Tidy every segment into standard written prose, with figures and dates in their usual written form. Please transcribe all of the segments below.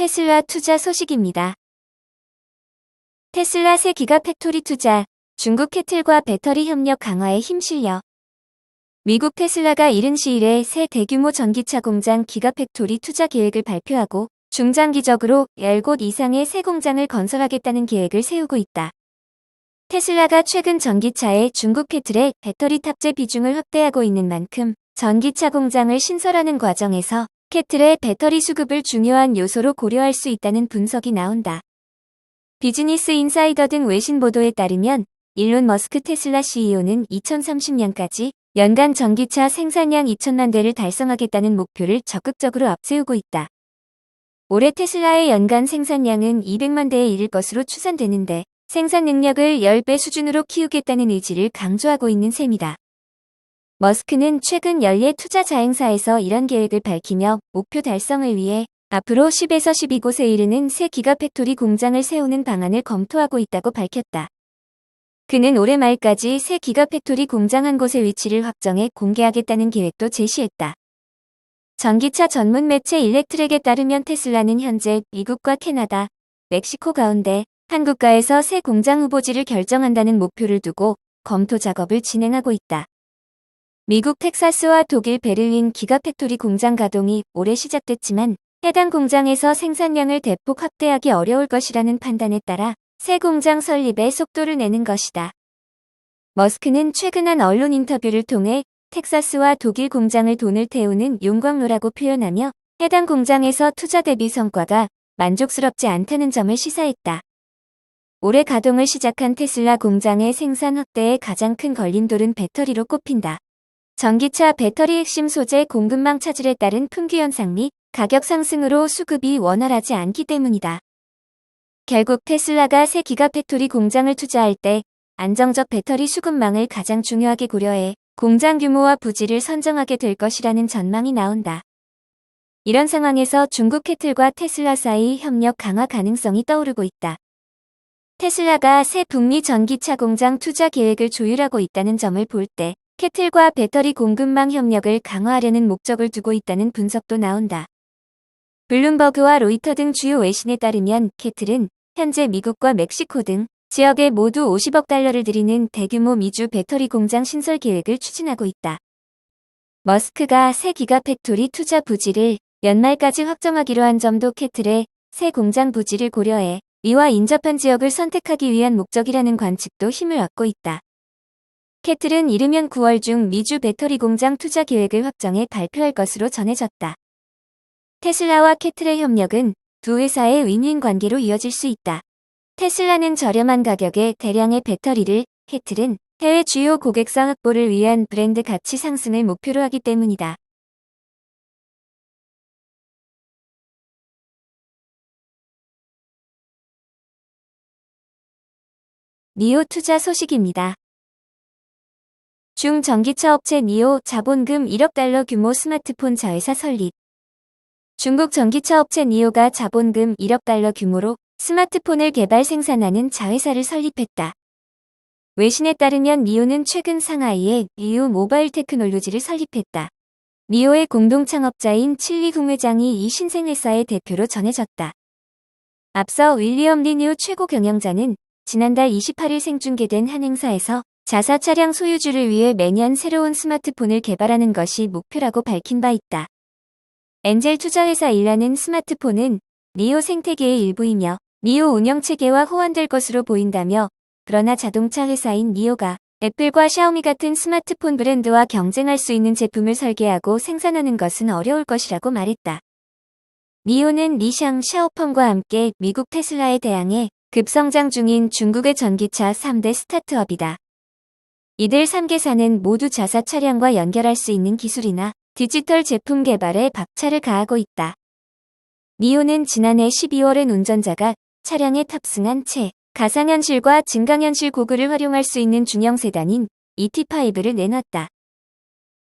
테슬라 투자 소식입니다. 테슬라 새 기가팩토리 투자, 중국 캐틀과 배터리 협력 강화에 힘실려. 미국 테슬라가 이른 시일에 새 대규모 전기차 공장 기가팩토리 투자 계획을 발표하고 중장기적으로 10곳 이상의 새 공장을 건설하겠다는 계획을 세우고 있다. 테슬라가 최근 전기차의 중국 캐틀의 배터리 탑재 비중을 확대하고 있는 만큼 전기차 공장을 신설하는 과정에서 캐틀의 배터리 수급을 중요한 요소로 고려할 수 있다는 분석이 나온다. 비즈니스 인사이더 등 외신 보도에 따르면 일론 머스크 테슬라 CEO는 2030년까지 연간 전기차 생산량 2천만 대를 달성하겠다는 목표를 적극적으로 앞세우고 있다. 올해 테슬라의 연간 생산량은 200만 대에 이를 것으로 추산되는데 생산 능력을 10배 수준으로 키우겠다는 의지를 강조하고 있는 셈이다. 머스크는 최근 연례 투자 자행사에서 이런 계획을 밝히며 목표 달성을 위해 앞으로 10에서 12곳에 이르는 새 기가팩토리 공장을 세우는 방안을 검토하고 있다고 밝혔다. 그는 올해 말까지 새 기가팩토리 공장 한 곳의 위치를 확정해 공개하겠다는 계획도 제시했다. 전기차 전문 매체 일렉트랙에 따르면 테슬라는 현재 미국과 캐나다, 멕시코 가운데 한 국가에서 새 공장 후보지를 결정한다는 목표를 두고 검토 작업을 진행하고 있다. 미국 텍사스와 독일 베를린 기가팩토리 공장 가동이 올해 시작됐지만 해당 공장에서 생산량을 대폭 확대하기 어려울 것이라는 판단에 따라 새 공장 설립에 속도를 내는 것이다. 머스크는 최근 한 언론 인터뷰를 통해 텍사스와 독일 공장을 돈을 태우는 용광로라고 표현하며 해당 공장에서 투자 대비 성과가 만족스럽지 않다는 점을 시사했다. 올해 가동을 시작한 테슬라 공장의 생산 확대의 가장 큰 걸림돌은 배터리로 꼽힌다. 전기차 배터리 핵심 소재 공급망 차질에 따른 품귀 현상 및 가격 상승으로 수급이 원활하지 않기 때문이다. 결국 테슬라가 새 기가팩토리 공장을 투자할 때 안정적 배터리 수급망을 가장 중요하게 고려해 공장 규모와 부지를 선정하게 될 것이라는 전망이 나온다. 이런 상황에서 중국 캐틀과 테슬라 사이 협력 강화 가능성이 떠오르고 있다. 테슬라가 새 북미 전기차 공장 투자 계획을 조율하고 있다는 점을 볼 때 캐틀과 배터리 공급망 협력을 강화하려는 목적을 두고 있다는 분석도 나온다. 블룸버그와 로이터 등 주요 외신에 따르면 캐틀은 현재 미국과 멕시코 등 지역에 모두 50억 달러를 들이는 대규모 미주 배터리 공장 신설 계획을 추진하고 있다. 머스크가 새 기가팩토리 투자 부지를 연말까지 확정하기로 한 점도 캐틀의 새 공장 부지를 고려해 미와 인접한 지역을 선택하기 위한 목적이라는 관측도 힘을 얻고 있다. 캐틀은 이르면 9월 중 미주 배터리 공장 투자 계획을 확정해 발표할 것으로 전해졌다. 테슬라와 캐틀의 협력은 두 회사의 윈윈 관계로 이어질 수 있다. 테슬라는 저렴한 가격에 대량의 배터리를, 캐틀은 해외 주요 고객사 확보를 위한 브랜드 가치 상승을 목표로 하기 때문이다. 니오 투자 소식입니다. 중전기차 업체 니오 자본금 1억 달러 규모 스마트폰 자회사 설립. 중국 전기차 업체 니오가 자본금 1억 달러 규모로 스마트폰을 개발 생산하는 자회사를 설립했다. 외신에 따르면 니오는 최근 상하이에 니오 모바일 테크놀로지를 설립했다. 니오의 공동 창업자인 칠리궁 회장이 이 신생회사의 대표로 전해졌다. 앞서 윌리엄 리 니오 최고 경영자는 지난달 28일 생중계된 한 행사에서 자사 차량 소유주를 위해 매년 새로운 스마트폰을 개발하는 것이 목표라고 밝힌 바 있다. 엔젤 투자회사 일라는 스마트폰은 니오 생태계의 일부이며 니오 운영체계와 호환될 것으로 보인다며 그러나 자동차 회사인 니오가 애플과 샤오미 같은 스마트폰 브랜드와 경쟁할 수 있는 제품을 설계하고 생산하는 것은 어려울 것이라고 말했다. 니오는 리샹 샤오펑과 함께 미국 테슬라에 대항해 급성장 중인 중국의 전기차 3대 스타트업이다. 이들 3개사는 모두 자사 차량과 연결할 수 있는 기술이나 디지털 제품 개발에 박차를 가하고 있다. 니오는 지난해 12월엔 운전자가 차량에 탑승한 채 가상현실과 증강현실 고글을 활용할 수 있는 중형 세단인 ET5를 내놨다.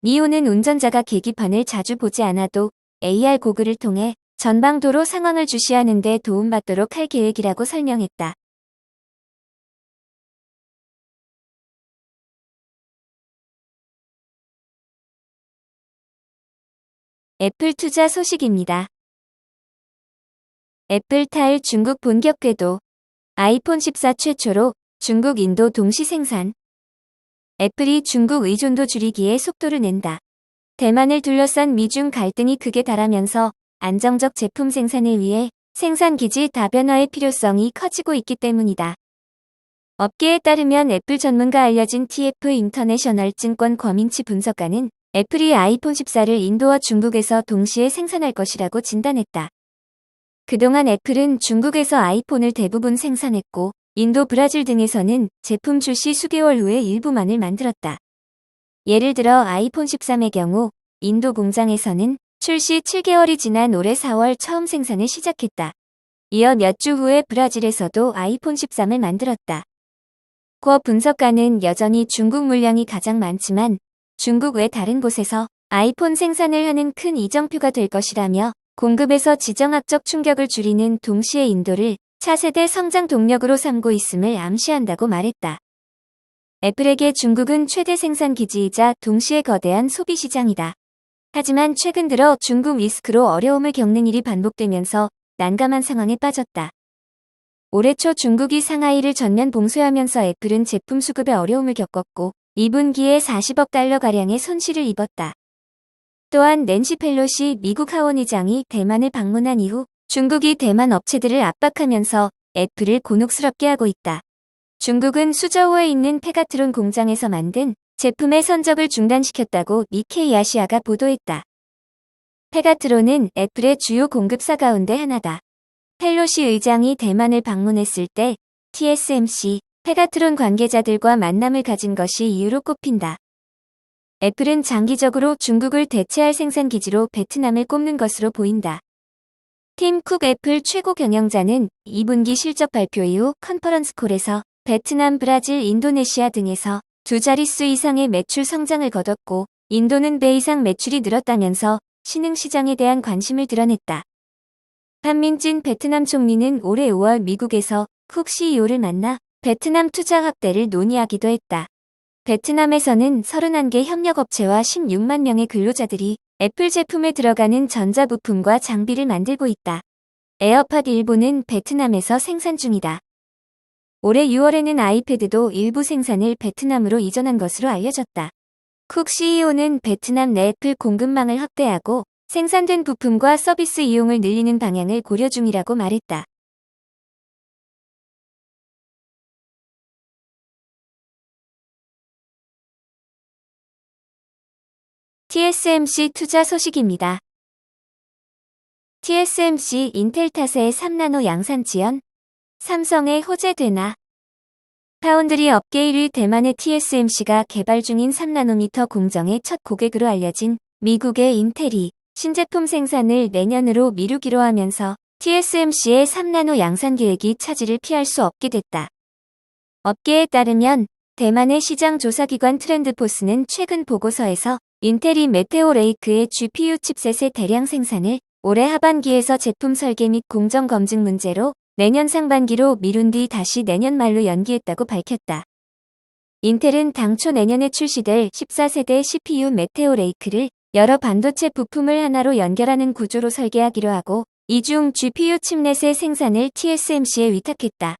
니오는 운전자가 계기판을 자주 보지 않아도 AR 고글을 통해 전방 도로 상황을 주시하는 데 도움받도록 할 계획이라고 설명했다. 애플 투자 소식입니다. 애플 타일 중국 본격 궤도. 아이폰 14 최초로 중국 인도 동시 생산. 애플이 중국 의존도 줄이기에 속도를 낸다. 대만을 둘러싼 미중 갈등이 극에 달하면서 안정적 제품 생산을 위해 생산 기지 다변화의 필요성이 커지고 있기 때문이다. 업계에 따르면 애플 전문가 알려진 TF 인터내셔널 증권 권민치 분석가는 애플이 아이폰 14를 인도와 중국에서 동시에 생산할 것이라고 진단했다. 그동안 애플은 중국에서 아이폰을 대부분 생산했고 인도, 브라질 등에서는 제품 출시 수개월 후에 일부만을 만들었다. 예를 들어 아이폰 13의 경우 인도 공장에서는 출시 7개월이 지난 올해 4월 처음 생산을 시작했다. 이어 몇 주 후에 브라질에서도 아이폰 13을 만들었다. 고 분석가는 여전히 중국 물량이 가장 많지만 중국 외 다른 곳에서 아이폰 생산을 하는 큰 이정표가 될 것이라며 공급에서 지정학적 충격을 줄이는 동시에 인도를 차세대 성장 동력으로 삼고 있음을 암시한다고 말했다. 애플에게 중국은 최대 생산 기지이자 동시에 거대한 소비 시장이다. 하지만 최근 들어 중국 리스크로 어려움을 겪는 일이 반복되면서 난감한 상황에 빠졌다. 올해 초 중국이 상하이를 전면 봉쇄하면서 애플은 제품 수급에 어려움을 겪었고 2분기에 40억 달러가량의 손실을 입었다. 또한 낸시 펠로시 미국 하원의장이 대만을 방문한 이후 중국이 대만 업체들을 압박하면서 애플을 곤혹스럽게 하고 있다. 중국은 수저우에 있는 페가트론 공장에서 만든 제품의 선적을 중단시켰다고 니케이 아시아가 보도했다. 페가트론은 애플의 주요 공급사 가운데 하나다. 펠로시 의장이 대만을 방문했을 때 TSMC, 페가트론 관계자들과 만남을 가진 것이 이유로 꼽힌다. 애플은 장기적으로 중국을 대체할 생산 기지로 베트남을 꼽는 것으로 보인다. 팀 쿡 애플 최고 경영자는 2분기 실적 발표 이후 컨퍼런스 콜에서 베트남, 브라질, 인도네시아 등에서 두 자릿수 이상의 매출 성장을 거뒀고 인도는 배 이상 매출이 늘었다면서 신흥시장에 대한 관심을 드러냈다. 판민진 베트남 총리는 올해 5월 미국에서 쿡 CEO를 만나 베트남 투자 확대를 논의하기도 했다. 베트남에서는 31개 협력업체와 16만 명의 근로자들이 애플 제품에 들어가는 전자부품과 장비를 만들고 있다. 에어팟 일부는 베트남에서 생산 중이다. 올해 6월에는 아이패드도 일부 생산을 베트남으로 이전한 것으로 알려졌다. 쿡 CEO는 베트남 내 애플 공급망을 확대하고 생산된 부품과 서비스 이용을 늘리는 방향을 고려 중이라고 말했다. TSMC 투자 소식입니다. TSMC 인텔 탓에 3나노 양산 지연? 삼성에 호재되나? 파운드리 업계 1위 대만의 TSMC가 개발 중인 3나노미터 공정의 첫 고객으로 알려진 미국의 인텔이 신제품 생산을 내년으로 미루기로 하면서 TSMC의 3나노 양산 계획이 차질을 피할 수 없게 됐다. 업계에 따르면 대만의 시장 조사기관 트렌드포스는 최근 보고서에서 인텔이 메테오 레이크의 GPU 칩셋의 대량 생산을 올해 하반기에서 제품 설계 및 공정 검증 문제로 내년 상반기로 미룬 뒤 다시 내년 말로 연기했다고 밝혔다. 인텔은 당초 내년에 출시될 14세대 CPU 메테오 레이크를 여러 반도체 부품을 하나로 연결하는 구조로 설계하기로 하고 이 중 GPU 칩넷의 생산을 TSMC에 위탁했다.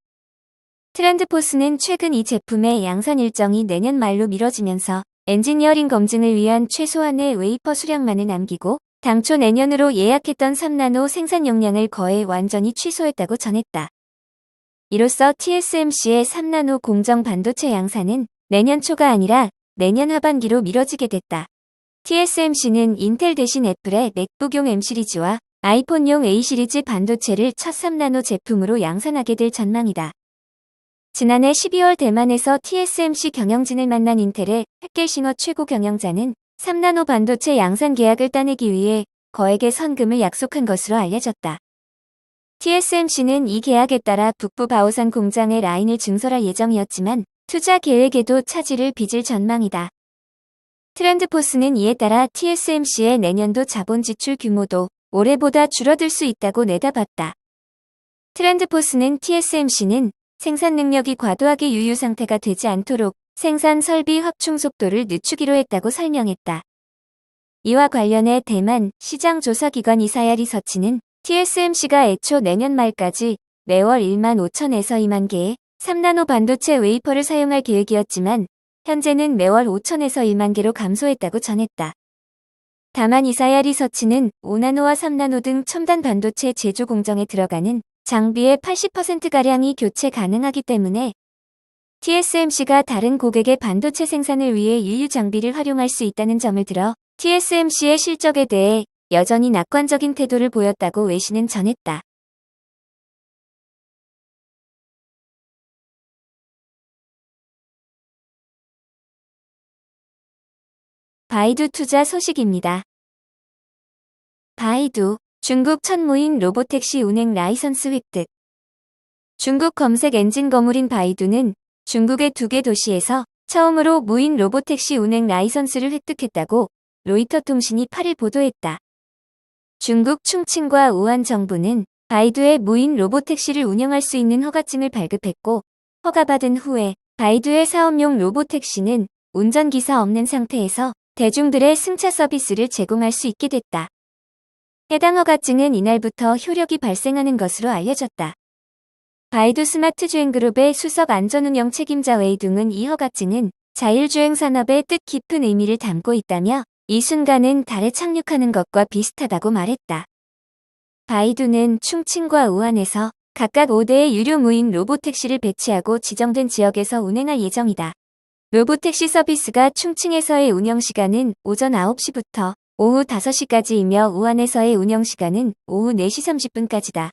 트렌드포스는 최근 이 제품의 양산 일정이 내년 말로 미뤄지면서 엔지니어링 검증을 위한 최소한의 웨이퍼 수량만을 남기고 당초 내년으로 예약했던 3나노 생산 용량을 거의 완전히 취소했다고 전했다. 이로써 TSMC의 3나노 공정 반도체 양산은 내년 초가 아니라 내년 하반기로 미뤄지게 됐다. TSMC는 인텔 대신 애플의 맥북용 M 시리즈와 아이폰용 A 시리즈 반도체를 첫 3나노 제품으로 양산하게 될 전망이다. 지난해 12월 대만에서 TSMC 경영진을 만난 인텔의 헥겔싱어 최고 경영자는 3나노 반도체 양산 계약을 따내기 위해 거액의 선금을 약속한 것으로 알려졌다. TSMC는 이 계약에 따라 북부 바오산 공장의 라인을 증설할 예정이었지만 투자 계획에도 차질을 빚을 전망이다. 트렌드포스는 이에 따라 TSMC의 내년도 자본 지출 규모도 올해보다 줄어들 수 있다고 내다봤다. 트렌드포스는 TSMC는 생산 능력이 과도하게 유유 상태가 되지 않도록 생산 설비 확충 속도를 늦추기로 했다고 설명했다. 이와 관련해 대만 시장조사기관 이사야 리서치는 TSMC가 애초 내년 말까지 매월 1만 5천에서 2만 개의 3나노 반도체 웨이퍼를 사용할 계획이었지만 현재는 매월 5천에서 1만 개로 감소했다고 전했다. 다만 이사야 리서치는 5나노와 3나노 등 첨단 반도체 제조 공정에 들어가는 장비의 80%가량이 교체 가능하기 때문에 TSMC가 다른 고객의 반도체 생산을 위해 인류 장비를 활용할 수 있다는 점을 들어 TSMC의 실적에 대해 여전히 낙관적인 태도를 보였다고 외신은 전했다. 바이두 투자 소식입니다. 바이두, 중국 첫 무인 로보택시 운행 라이선스 획득. 중국 검색 엔진 거물인 바이두는 중국의 2개 도시에서 처음으로 무인 로보택시 운행 라이선스를 획득했다고 로이터 통신이 8일 보도했다. 중국 충칭과 우한 정부는 바이두의 무인 로보택시를 운영할 수 있는 허가증을 발급했고, 허가받은 후에 바이두의 사업용 로보택시는 운전기사 없는 상태에서 대중들의 승차 서비스를 제공할 수 있게 됐다. 해당 허가증은 이날부터 효력이 발생하는 것으로 알려졌다. 바이두 스마트 주행그룹의 수석 안전운영 책임자 웨이둥은 이 허가증은 자율주행 산업의 뜻깊은 의미를 담고 있다며 이 순간은 달에 착륙하는 것과 비슷하다고 말했다. 바이두는 충칭과 우한에서 각각 5대의 유료 무인 로보택시를 배치하고 지정된 지역에서 운행할 예정이다. 로보택시 서비스가 충칭에서의 운영시간은 오전 9시부터 오후 5시까지이며 우한에서의 운영시간은 오후 4시 30분까지다.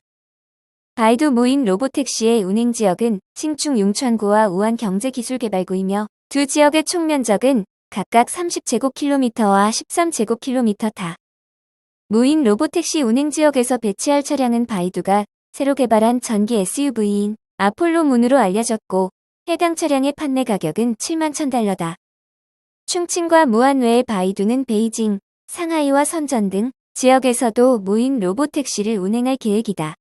바이두 무인 로보택시의 운행지역은 칭충 융천구와 우한 경제기술개발구이며 두 지역의 총 면적은 각각 30제곱킬로미터와 13제곱킬로미터다. 무인 로보택시 운행지역에서 배치할 차량은 바이두가 새로 개발한 전기 SUV인 아폴로 문으로 알려졌고 해당 차량의 판매 가격은 7만 $1,000다. 충칭과 무안 외에 바이두는 베이징, 상하이와 선전 등 지역에서도 무인 로보택시를 운행할 계획이다.